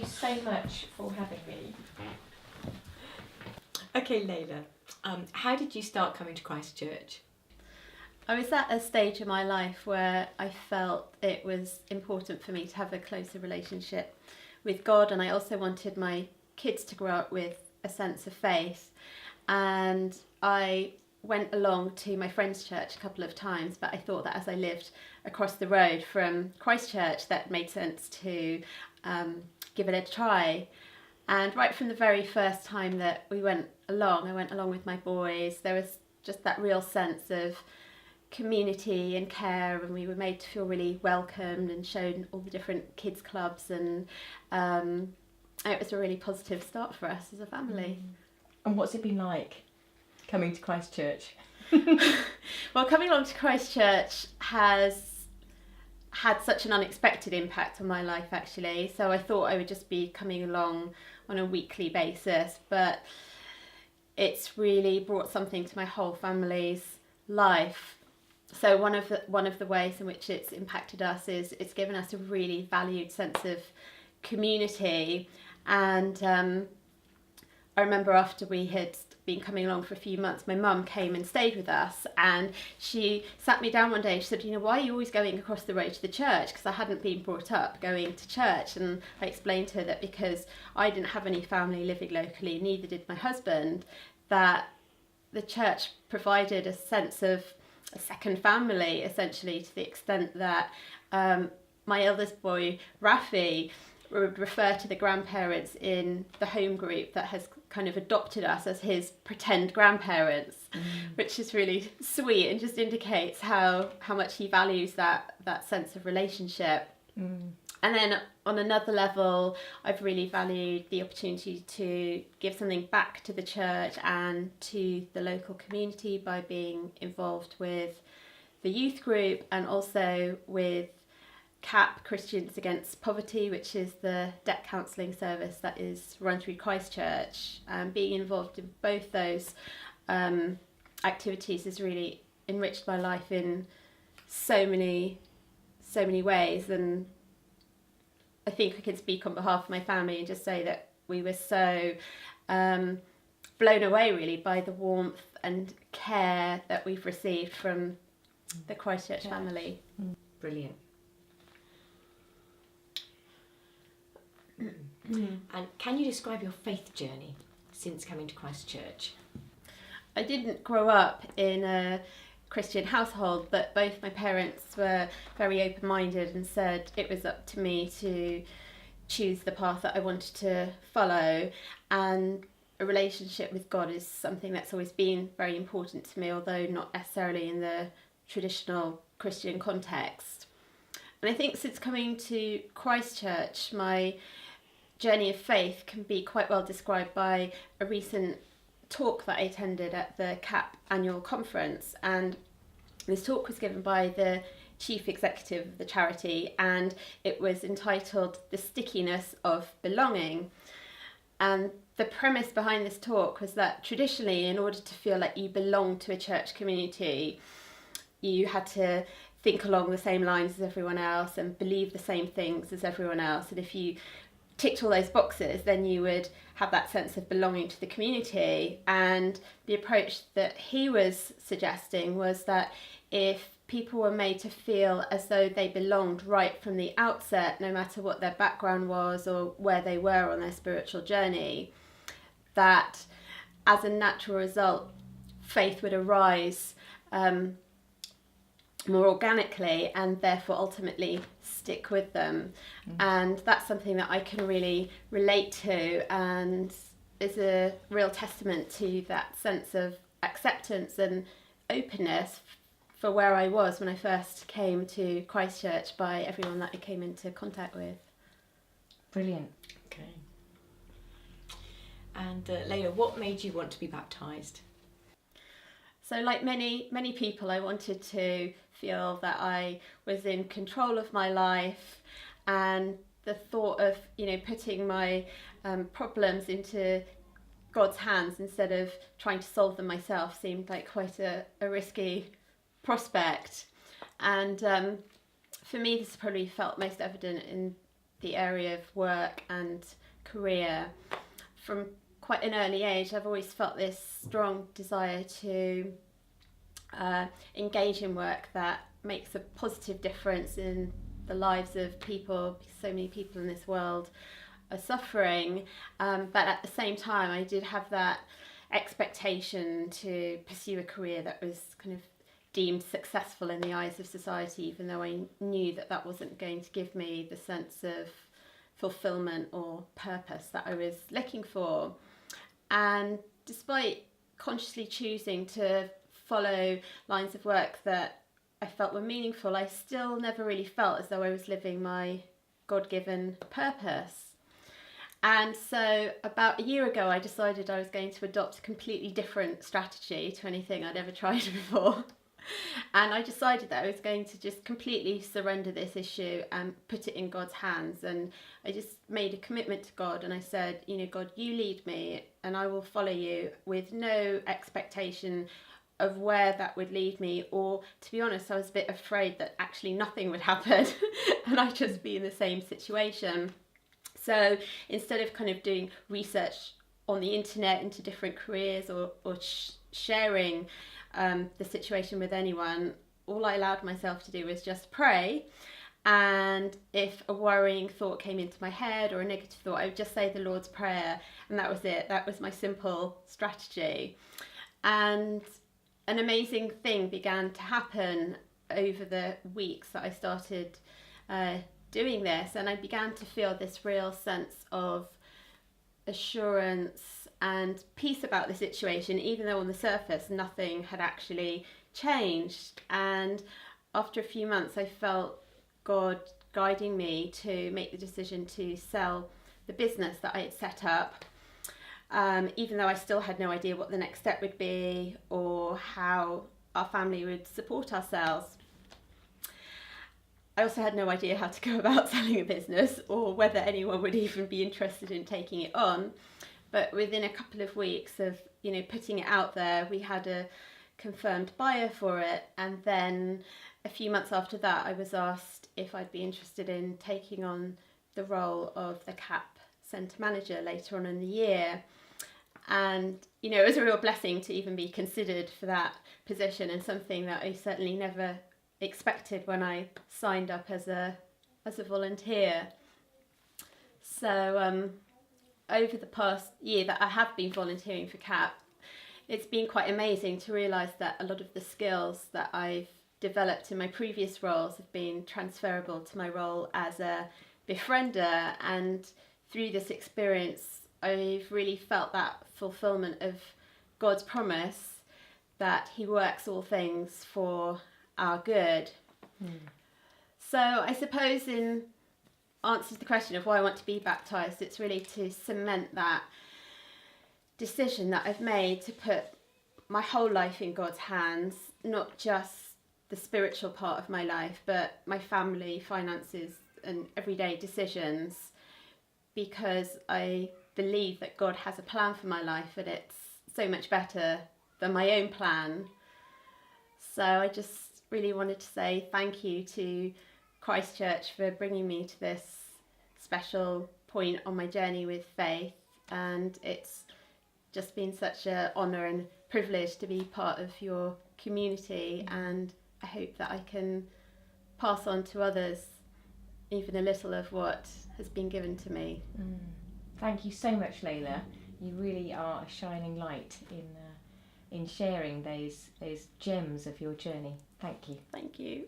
you so much for having me. Okay, Leyla, how did you start coming to Christchurch? I was at a stage in my life where I felt it was important for me to have a closer relationship with God, and I also wanted my kids to grow up with a sense of faith. And I went along to my friend's church a couple of times, but I thought that as I lived across the road from Christchurch, that made sense to give it a try. And right from the very first time that I went along with my boys. There was just that real sense of community and care, and we were made to feel really welcomed and shown all the different kids clubs, and it was a really positive start for us as a family. And what's it been like coming to Christchurch? Well, coming along to Christchurch has had such an unexpected impact on my life, actually. So I thought I would just be coming along on a weekly basis, but it's really brought something to my whole family's life. So one of the ways in which it's impacted us is it's given us a really valued sense of community. And I remember after we had been coming along for a few months, my mum came and stayed with us, and she sat me down one day and she said, you know, why are you always going across the road to the church? Because I hadn't been brought up going to church. And I explained to her that because I didn't have any family living locally, neither did my husband, that the church provided a sense of a second family, essentially, to the extent that my eldest boy, Rafi, would refer to the grandparents in the home group that has kind of adopted us as his pretend grandparents, which is really sweet and just indicates how much he values that sense of relationship. And then on another level, I've really valued the opportunity to give something back to the church and to the local community by being involved with the youth group and also with CAP, Christians Against Poverty, which is the debt counselling service that is run through Christchurch. Being involved in both those activities has really enriched my life in so many ways. And I think I can speak on behalf of my family and just say that we were so blown away really by the warmth and care that we've received from the Christchurch family. Brilliant. And can you describe your faith journey since coming to Christchurch? I didn't grow up in a Christian household, but both my parents were very open-minded and said it was up to me to choose the path that I wanted to follow. And a relationship with God is something that's always been very important to me, although not necessarily in the traditional Christian context. And I think since coming to Christchurch, my journey of faith can be quite well described by a recent talk that I attended at the CAP annual conference. And this talk was given by the chief executive of the charity, and it was entitled The Stickiness of Belonging. And the premise behind this talk was that traditionally, in order to feel like you belong to a church community, you had to think along the same lines as everyone else and believe the same things as everyone else. And if you ticked all those boxes, then you would have that sense of belonging to the community. And the approach that he was suggesting was that if people were made to feel as though they belonged right from the outset, no matter what their background was or where they were on their spiritual journey, that as a natural result, faith would arise more organically and therefore ultimately stick with them. And that's something that I can really relate to and is a real testament to that sense of acceptance and openness for where I was when I first came to Christchurch by everyone that I came into contact with. Brilliant. Okay. And Leyla, what made you want to be baptised? So like many people, I wanted to feel that I was in control of my life, and the thought of, putting my problems into God's hands instead of trying to solve them myself seemed like quite a risky prospect. And for me, this probably felt most evident in the area of work and career. From quite an early age, I've always felt this strong desire to engage in work that makes a positive difference in the lives of people, because so many people in this world are suffering. But at the same time, I did have that expectation to pursue a career that was kind of deemed successful in the eyes of society, even though I knew that that wasn't going to give me the sense of fulfillment or purpose that I was looking for. And despite consciously choosing to follow lines of work that I felt were meaningful, I still never really felt as though I was living my God-given purpose. And so about a year ago, I decided I was going to adopt a completely different strategy to anything I'd ever tried before. And I decided that I was going to just completely surrender this issue and put it in God's hands. And I just made a commitment to God, and I said, God, you lead me and I will follow you, with no expectation of where that would lead me. Or, to be honest, I was a bit afraid that actually nothing would happen and I'd just be in the same situation. So instead of kind of doing research on the internet into different careers or sharing the situation with anyone, all I allowed myself to do was just pray. And if a worrying thought came into my head or a negative thought, I would just say the Lord's Prayer, and that was it. That was my simple strategy. And an amazing thing began to happen over the weeks that I started doing this, and I began to feel this real sense of assurance and peace about the situation, even though on the surface nothing had actually changed. And after a few months, I felt God guiding me to make the decision to sell the business that I had set up, even though I still had no idea what the next step would be or how our family would support ourselves. I also had no idea how to go about selling a business or whether anyone would even be interested in taking it on. But within a couple of weeks of, putting it out there, we had a confirmed buyer for it. And then a few months after that, I was asked if I'd be interested in taking on the role of the CAP Centre Manager later on in the year. And, it was a real blessing to even be considered for that position, and something that I certainly never expected when I signed up as a volunteer. So over the past year that I have been volunteering for CAP, it's been quite amazing to realise that a lot of the skills that I've developed in my previous roles have been transferable to my role as a befriender. And through this experience, I've really felt that fulfilment of God's promise that He works all things for our good. So I suppose, in answer to the question of why I want to be baptised, it's really to cement that decision that I've made to put my whole life in God's hands, not just the spiritual part of my life, but my family, finances and everyday decisions, because I believe that God has a plan for my life and it's so much better than my own plan. So I just really wanted to say thank you to Christchurch for bringing me to this special point on my journey with faith, and it's just been such an honour and privilege to be part of your community, and I hope that I can pass on to others even a little of what has been given to me. Thank you so much, Leyla. You really are a shining light in sharing those gems of your journey. Thank you. Thank you.